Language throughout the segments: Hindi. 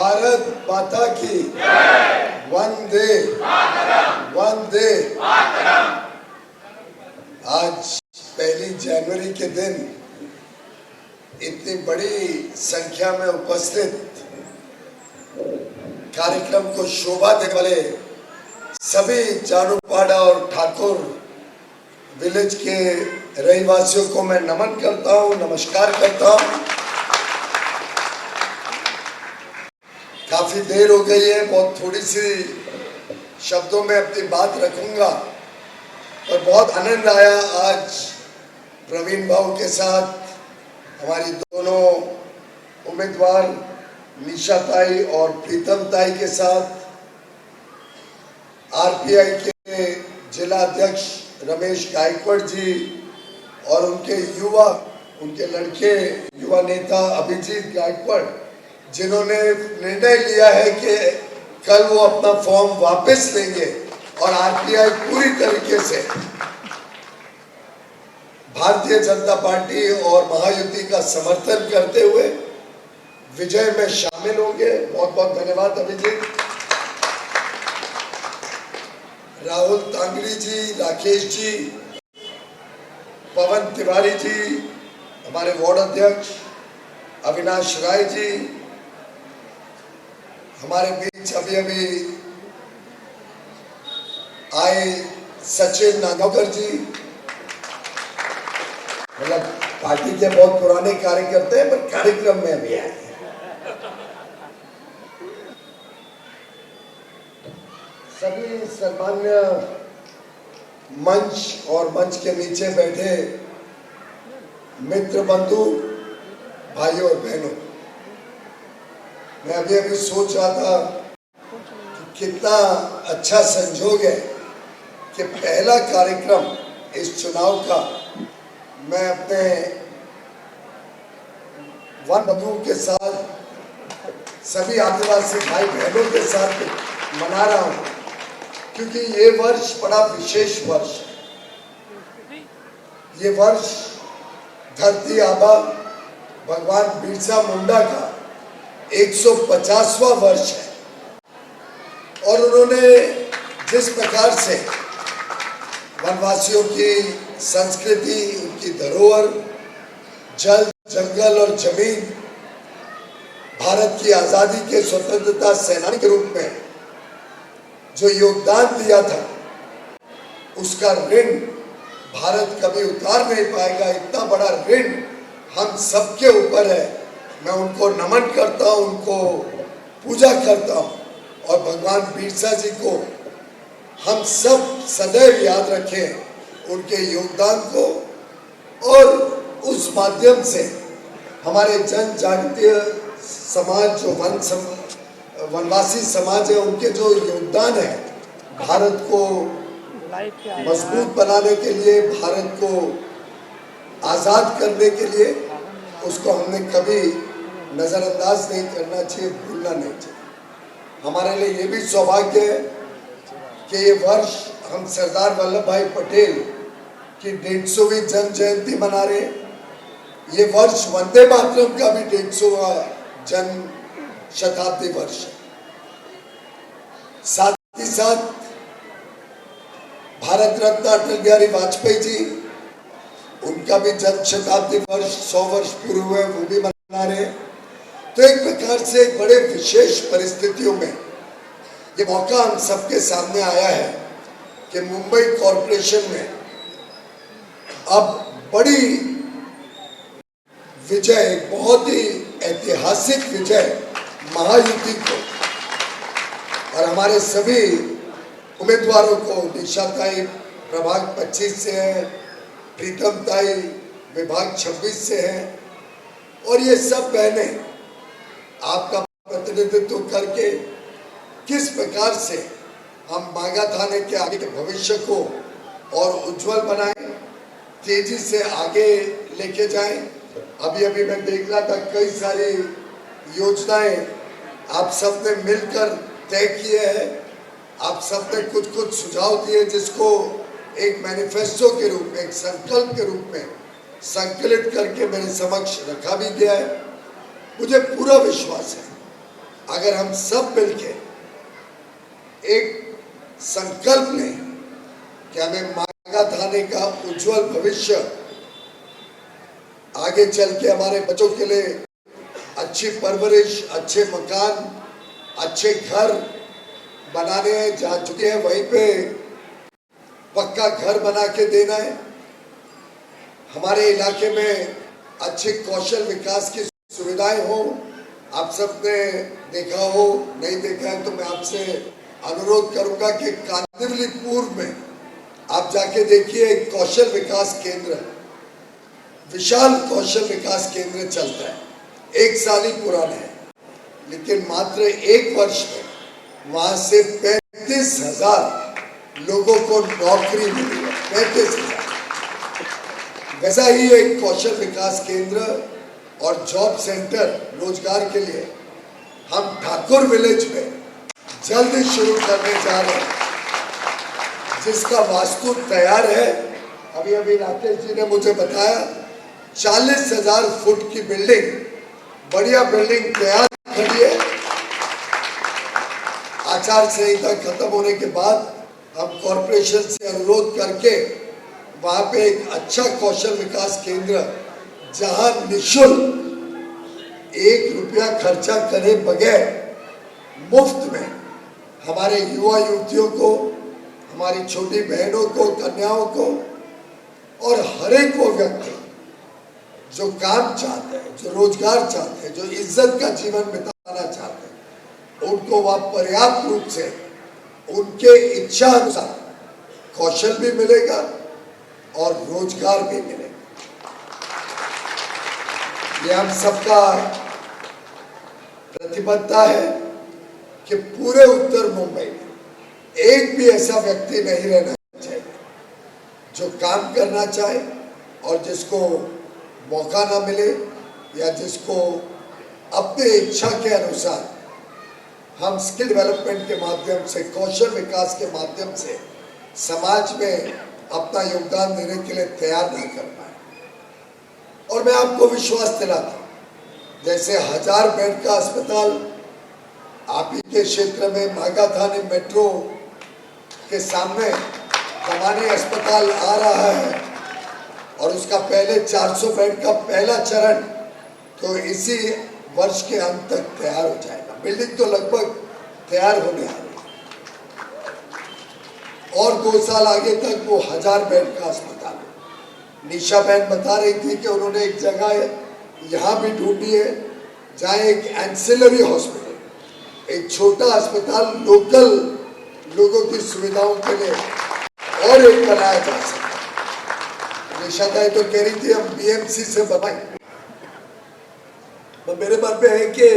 भारत माता की वंदे वंदे। आज 1 जनवरी के दिन इतनी बड़ी संख्या में उपस्थित कार्यक्रम को शोभा देने वाले सभी जानुपाड़ा और ठाकुर विलेज के रहवासियों को मैं नमन करता हूं, नमस्कार करता हूं। काफी देर हो गई है, बहुत थोड़ी सी शब्दों में अपनी बात रखूंगा, और बहुत आनंद आया आज प्रवीण भाऊ के साथ, हमारी दोनों उम्मीदवार निशा ताई और प्रीतम ताई के साथ, आरपीआई के जिला अध्यक्ष रमेश गायकवाड़ जी और उनके लड़के युवा नेता अभिजीत गायकवाड़, जिन्होंने निर्णय लिया है कि कल वो अपना फॉर्म वापस लेंगे और आरपीआई पूरी तरीके से भारतीय जनता पार्टी और महायुति का समर्थन करते हुए विजय में शामिल होंगे। बहुत बहुत धन्यवाद अभिजीत। राहुल तांगड़ी जी, राकेश जी, पवन तिवारी जी, हमारे वार्ड अध्यक्ष अविनाश राय जी, हमारे बीच अभी अभी आए सचिन नागौकर जी, मतलब पार्टी के बहुत पुराने कार्यकर्ता हैं पर कार्यक्रम में अभी आए। सभी सम्मान्य मंच और मंच के नीचे बैठे मित्र बंधु भाइयों और बहनों, मैं अभी सोच रहा था कि कितना अच्छा संजोग है कि पहला कार्यक्रम इस चुनाव का मैं अपने वन बंधुओं के साथ, सभी आदिवासी भाई बहनों के साथ मना रहा हूं, क्योंकि ये वर्ष बड़ा विशेष वर्ष है। ये वर्ष धरती आबा भगवान बिरसा मुंडा का 150वां वर्ष है, और उन्होंने जिस प्रकार से वनवासियों की संस्कृति, उनकी धरोहर, जल, जंगल और जमीन, भारत की आजादी के स्वतंत्रता सेनानी के रूप में जो योगदान दिया था, उसका ऋण भारत कभी उतार नहीं पाएगा। इतना बड़ा ऋण हम सबके ऊपर है। मैं उनको नमन करता हूं, उनको पूजा करता हूं, और भगवान बिरसा जी को हम सब सदैव याद रखें, उनके योगदान को, और उस माध्यम से हमारे जनजातीय समाज, जो वनवासी समाज है, उनके जो योगदान है भारत को मजबूत बनाने के लिए, भारत को आज़ाद करने के लिए, उसको हमने कभी नज़रअंदाज नहीं करना चाहिए, भूलना नहीं चाहिए। हमारे लिए ये भी सौभाग्य है कि ये वर्ष हम सरदार वल्लभ भाई पटेल की 150वीं जन्म जयंती मना रहे हैं। ये वर्ष वंदे मातरम का भी 150वां जन्म शताब्दी वर्ष है। साथ ही साथ भारत रत्न अटल बिहारी वाजपेयी जी, उनका भी जन्म शताब्दी वर्ष 100 वर्ष पूरे हुए, वो भी मना रहे हैं। तो एक प्रकार से एक बड़े विशेष परिस्थितियों में ये मौका हम सबके सामने आया है कि मुंबई कॉरपोरेशन में अब बड़ी विजय, बहुत ही ऐतिहासिक विजय महायुति को और हमारे सभी उम्मीदवारों को, निशा ताई प्रभाग 25 से है, प्रीतम ताई विभाग 26 से है, और ये सब बहनें आपका प्रतिनिधित्व करके किस प्रकार से हम बागा थाने के आगे के भविष्य को और उज्जवल बनाएं, तेजी से आगे लेके जाएं। अभी अभी मैं देख रहा था, कई सारी योजनाएं आप सब ने मिलकर तय किए हैं, आप सब ने कुछ कुछ सुझाव दिए, जिसको एक मैनिफेस्टो के रूप में, एक संकल्प के रूप में संकलित करके मेरे समक्ष रखा भी गया है। मुझे पूरा विश्वास है अगर हम सब मिलके एक संकल्प लें कि हमें मागा थाने का उज्जवल भविष्य, आगे चल के हमारे बच्चों के लिए अच्छी परवरिश, अच्छे मकान, अच्छे घर बनाने हैं, जहाँ चुके हैं वहीं पे पक्का घर बना के देना है। हमारे इलाके में अच्छे कौशल विकास की सुविधाएं हो। आप सबने देखा हो, नहीं देखा है तो मैं आपसे अनुरोध करूंगा कि कांदिवली में आप जाके देखिए, एक कौशल विकास केंद्र, विशाल कौशल विकास केंद्र चलता है। 1 साल ही पुराना है, लेकिन मात्र 1 वर्ष में वहां से 35,000 लोगों को नौकरी मिली है। 35,000। वैसा ही एक कौशल विकास केंद्र और जॉब सेंटर रोजगार के लिए हम ठाकुर विलेज में जल्द ही शुरू करने जा रहे हैं, जिसका वास्तु तैयार है। अभी अभी राकेश जी ने मुझे बताया 40,000 फुट की बिल्डिंग, बढ़िया बिल्डिंग तैयार खड़ी है। आचार संहिता खत्म होने के बाद हम कॉरपोरेशन से अनुरोध करके वहां पे एक अच्छा कौशल विकास केंद्र, जहां निःशुल्क 1 रुपया खर्चा करे बगैर मुफ्त में हमारे युवा युवतियों को, हमारी छोटी बहनों को, कन्याओं को और हर एक वो व्यक्ति जो काम चाहते हैं, जो रोजगार चाहते हैं, जो इज्जत का जीवन बिताना चाहते हैं, उनको वह पर्याप्त रूप से उनके इच्छा अनुसार कौशल भी मिलेगा और रोजगार भी मिलेगा। ये हम सबका प्रतिबद्धता है कि पूरे उत्तर मुंबई में एक भी ऐसा व्यक्ति नहीं रहना चाहिए जो काम करना चाहे और जिसको मौका ना मिले, या जिसको अपने इच्छा के अनुसार हम स्किल डेवलपमेंट के माध्यम से, कौशल विकास के माध्यम से समाज में अपना योगदान देने के लिए तैयार ना कर पाए। और मैं आपको विश्वास दिलाता हूँ, जैसे 1000 बेड का अस्पताल आप ही के क्षेत्र में मागा थाने मेट्रो के सामने कमानी अस्पताल आ रहा है, और उसका पहले 400 बेड का पहला चरण तो इसी वर्ष के अंत तक तैयार हो जाएगा। बिल्डिंग तो लगभग तैयार होने आ रही है, और 2 साल आगे तक वो 1000 बेड का अस्पताल है। निशा बहन बता रही थी कि उन्होंने एक जगह यहाँ भी ढूंढी है जहाँ एक एंसिलरी हॉस्पिटल, एक छोटा अस्पताल लोकल लोगों की सुविधाओं के लिए और एक बनाया जा सकता। निशा दाई तो कह रही थी हम बीएमसी से बनाए, तो मेरे मन में है कि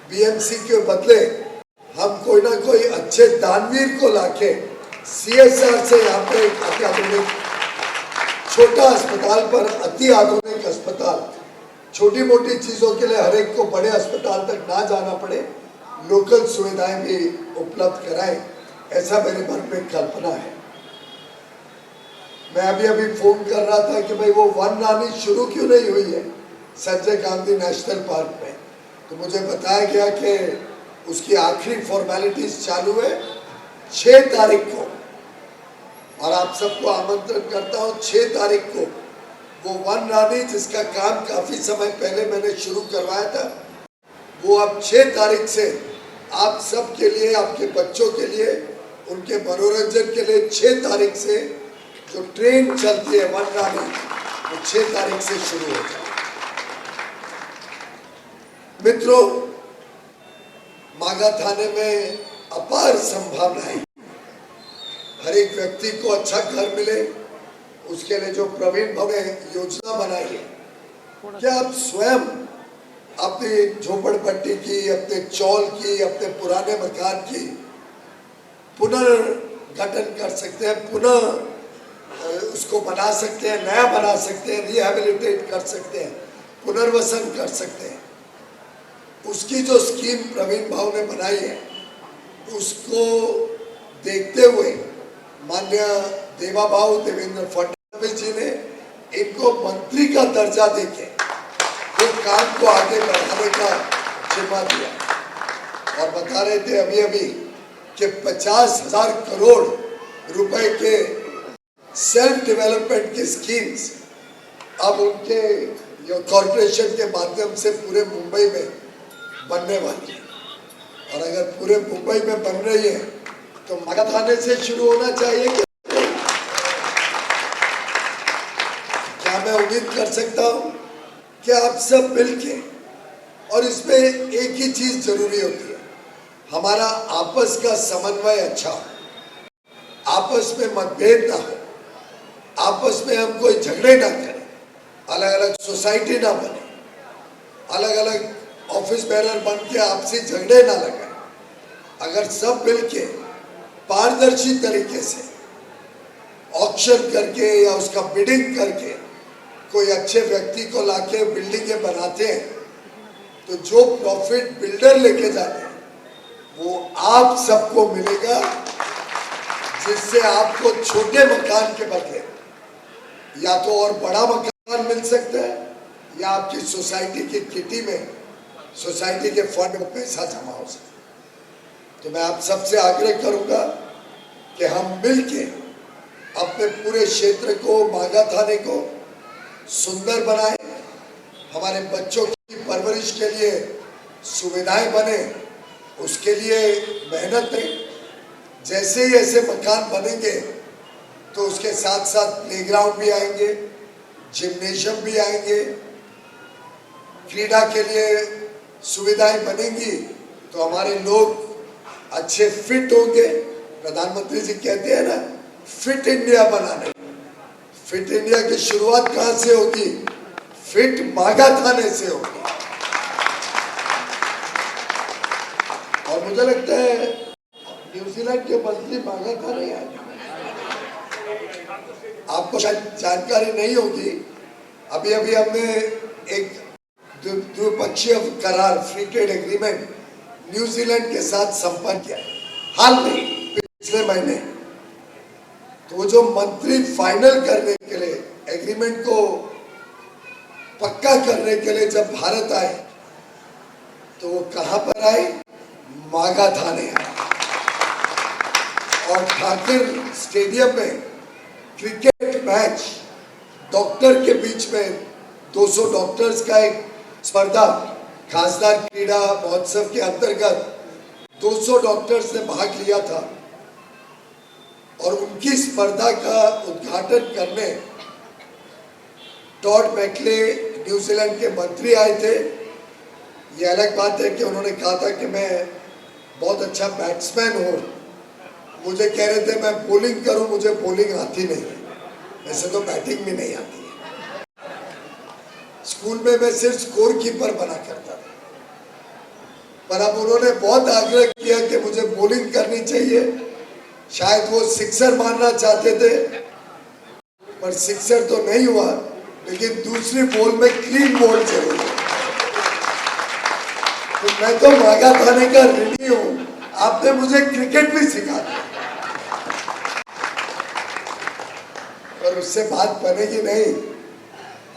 बीएमसी के बदले हम कोई ना कोई अच्छे दानवीर को लाके सीएसआर से यहाँ पे अति आधुनिक छोटा अस्पताल पर अति आधुनिक अस्पताल, छोटी मोटी चीजों के लिए हर एक को बड़े अस्पताल तक ना जाना पड़े, लोकल सुविधाएं भी उपलब्ध कराएं, ऐसा मेरे मन में कल्पना है। मैं अभी फोन कर रहा था कि भाई वो वन रानी शुरू क्यों नहीं हुई है संजय गांधी नेशनल पार्क में, तो मुझे बताया गया कि उसकी आखिरी फॉर्मेलिटीज चालू है 6 तारीख को, और आप सबको आमंत्रण करता हूं 6 तारीख को वो वन रानी, जिसका काम काफी समय पहले मैंने शुरू करवाया था, वो अब 6 तारीख से आप सब के लिए, आपके बच्चों के लिए, उनके मनोरंजन के लिए 6 तारीख से जो ट्रेन चलती है वन रानी, वो 6 तारीख से शुरू हो जाए। मित्रों, मागा थाने में अपार संभावनाएं, हर एक व्यक्ति को अच्छा घर मिले, उसके लिए जो प्रवीण भाव ने योजना बनाई है, क्या आप स्वयं अपनी झोपड़पट्टी की, अपने चौल की, अपने पुराने मकान की पुनर्गठन कर सकते हैं, पुनः उसको बना सकते हैं, नया बना सकते हैं, रिहेबिलिटेट कर सकते हैं, पुनर्वसन कर सकते हैं। उसकी जो स्कीम प्रवीण भाव ने बनाई है, उसको देखते हुए माननीय देवाभाऊ देवेंद्र फडणवीस जी ने इनको मंत्री का दर्जा देके वो काम को आगे बढ़ाने का जिम्मा दिया और बता रहे थे अभी अभी कि 50,000 करोड़ रुपए के सेल्फ डेवलपमेंट की स्कीम्स अब उनके कॉरपोरेशन के माध्यम से पूरे मुंबई में बनने वाली है। और अगर पूरे मुंबई में बन रही है तो मागा थाने से शुरू होना चाहिए। क्या मैं उम्मीद कर सकता हूं कि आप सब मिलके, और इसमें एक ही चीज जरूरी होती है, हमारा आपस का समन्वय अच्छा हो, आपस में मतभेद ना हो, आपस में हम कोई झगड़े ना करें, अलग अलग सोसाइटी ना बने, अलग अलग ऑफिस बेरर बन के आपसी झगड़े ना लगाए। अगर सब मिलके पारदर्शी तरीके से ऑक्शन करके या उसका बिडिंग करके कोई अच्छे व्यक्ति को लाके बिल्डिंगें बनाते हैं तो जो प्रॉफिट बिल्डर लेके जाते हैं वो आप सबको मिलेगा, जिससे आपको छोटे मकान के बदले या तो और बड़ा मकान मिल सकता है या आपकी सोसाइटी की किटी में, सोसाइटी के फंड में पैसा जमा हो सकता है। तो मैं आप सबसे आग्रह करूंगा कि हम मिलके अपने पूरे क्षेत्र को, मागा थाने को सुंदर बनाएं, हमारे बच्चों की परवरिश के लिए सुविधाएं बने, उसके लिए मेहनत करें। जैसे ही ऐसे मकान बनेंगे तो उसके साथ साथ प्लेग्राउंड भी आएंगे, जिम्नेशियम भी आएंगे, क्रीड़ा के लिए सुविधाएं बनेंगी तो हमारे लोग अच्छे फिट होंगे। प्रधानमंत्री जी कहते हैं ना, फिट इंडिया बनाने। फिट इंडिया की शुरुआत कहां से होगी? फिट मागा थाने से होगी। और मुझे लगता है न्यूजीलैंड के मंत्री मागा थाने आए, आपको शायद जानकारी नहीं होगी, अभी अभी हमने एक द्विपक्षीय करार, फ्री ट्रेड एग्रीमेंट न्यूजीलैंड के साथ संपन्न किया हाल में, पिछले महीने। तो वो जो मंत्री फाइनल करने के लिए, एग्रीमेंट को पक्का करने के लिए जब भारत आए तो वो कहां पर आए? मागा थाने आए। और ठाकुर स्टेडियम में क्रिकेट मैच, डॉक्टर के बीच में 200 डॉक्टर्स का एक स्पर्धा, खासदार क्रीड़ा महोत्सव के अंतर्गत 200 डॉक्टर्स ने भाग लिया था और उनकी स्पर्धा का उद्घाटन करने टॉड मैकले न्यूजीलैंड के मंत्री आए थे। ये अलग बात है कि उन्होंने कहा था कि मैं बहुत अच्छा बैट्समैन हूँ, मुझे कह रहे थे मैं बॉलिंग करूं, मुझे बॉलिंग आती नहीं है, वैसे तो बैटिंग भी नहीं आती है। स्कूल में मैं सिर्फ स्कोर कीपर बना करता था, पर अब उन्होंने बहुत आग्रह किया कि मुझे बॉलिंग करनी चाहिए। शायद वो सिक्सर मारना चाहते थे पर सिक्सर तो नहीं हुआ, लेकिन दूसरी बॉल में क्लीन बॉल जरूर है। तो मैं तो मागा थाने का ऋणी हूं, आपने मुझे क्रिकेट भी सिखा दिया, पर उससे बात बनेगी नहीं।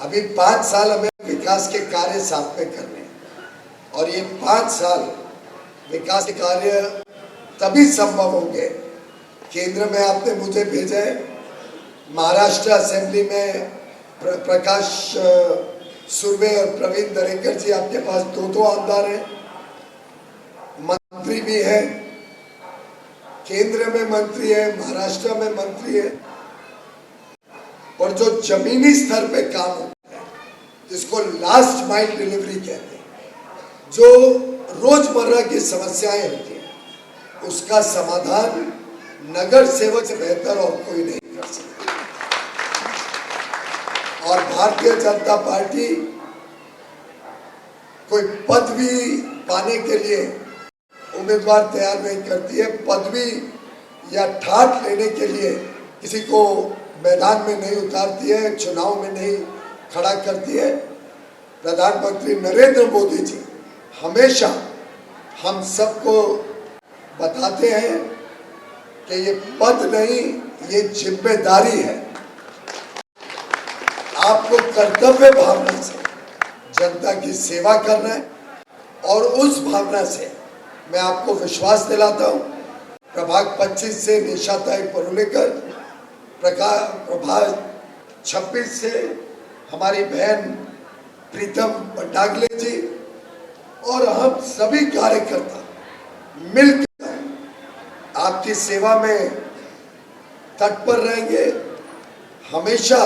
अभी 5 साल हमें विकास के कार्य साथ में करने हैं और ये 5 साल विकास के कार्य तभी संभव होंगे, केंद्र में आपने मुझे भेजा है, महाराष्ट्र असेंबली में प्रकाश सुर्वे और प्रवीण दरेकर जी, आपके पास 2 आमदार हैं, मंत्री भी है, केंद्र में मंत्री है, महाराष्ट्र में मंत्री है। और जो जमीनी स्तर पे काम होता है, जिसको लास्ट माइल डिलीवरी कहते हैं, जो रोजमर्रा की समस्याएं होती हैं, उसका समाधान नगर सेवक से बेहतर और कोई नहीं कर सकता। और भारतीय जनता पार्टी कोई पदवी पाने के लिए उम्मीदवार तैयार नहीं करती है, पदवी या ठाट लेने के लिए किसी को मैदान में नहीं उतारती है, चुनाव में नहीं खड़ा करती है। प्रधानमंत्री नरेंद्र मोदी जी हमेशा हम सबको बताते हैं कि ये पद नहीं, ये जिम्मेदारी है। आपको कर्तव्य भावना से जनता की सेवा करना है और उस भावना से मैं आपको विश्वास दिलाता हूं, प्रभाग 25 से निशाताई पुरुलेकर, प्रभाग 26 से हमारी बहन प्रीतम पंडागले जी और हम सभी कार्यकर्ता मिलकर आपकी सेवा में तत्पर रहेंगे। हमेशा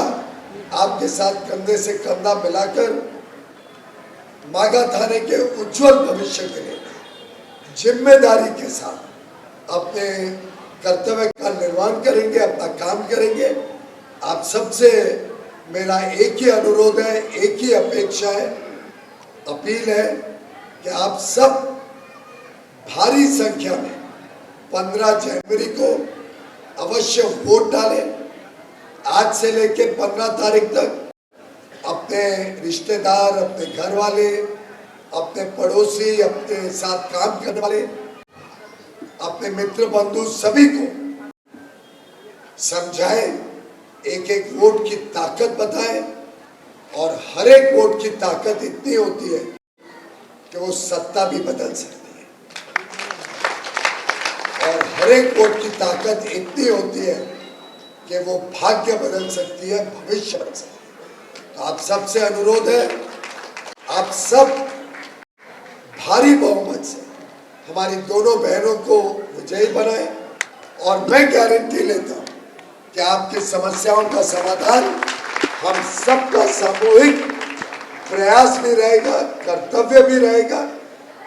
आपके साथ कंधे से कंधा मिलाकर मागा थाने के उज्जवल भविष्य के लिए जिम्मेदारी के साथ अपने कर्तव्य का निर्वहन करेंगे, अपना काम करेंगे। आप सबसे मेरा एक ही अनुरोध है, एक ही अपेक्षा है, अपील है कि आप सब भारी संख्या में 15 जनवरी को अवश्य वोट डालें। आज से लेके 15 तारीख तक अपने रिश्तेदार, अपने घर वाले, अपने पड़ोसी, अपने साथ काम करने वाले, अपने मित्र बंधु सभी को समझाएं, एक एक वोट की ताकत बताएं और हर एक वोट की ताकत इतनी होती है कि वो सत्ता भी बदल सकती है और हर एक वोट की ताकत इतनी होती है कि वो भाग्य बदल सकती है, भविष्य बदल सकती है। तो आप सबसे अनुरोध है, आप सब भारी बहुमत से हमारी दोनों बहनों को विजयी बनाएं और मैं गारंटी लेता हूं कि आपकी समस्याओं का समाधान हम सबका सामूहिक प्रयास भी रहेगा, कर्तव्य भी रहेगा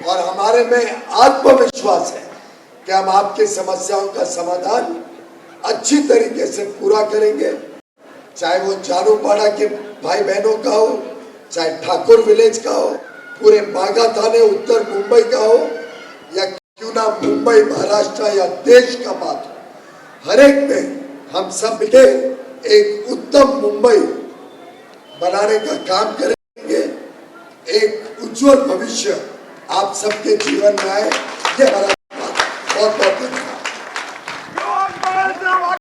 और हमारे में आत्मविश्वास है कि हम आपकी समस्याओं का समाधान अच्छी तरीके से पूरा करेंगे। चाहे वो जारूपाड़ा के भाई बहनों का हो, चाहे ठाकुर विलेज का हो, पूरे मागा थाने उत्तर मुंबई का हो या क्यों ना मुंबई महाराष्ट्र या देश का बात हो, हर एक में हम सब मिलके एक उत्तम मुंबई बनाने का काम करेंगे। एक उज्जवल भविष्य आप सबके जीवन में आए, ये हमारा बहुत बहुत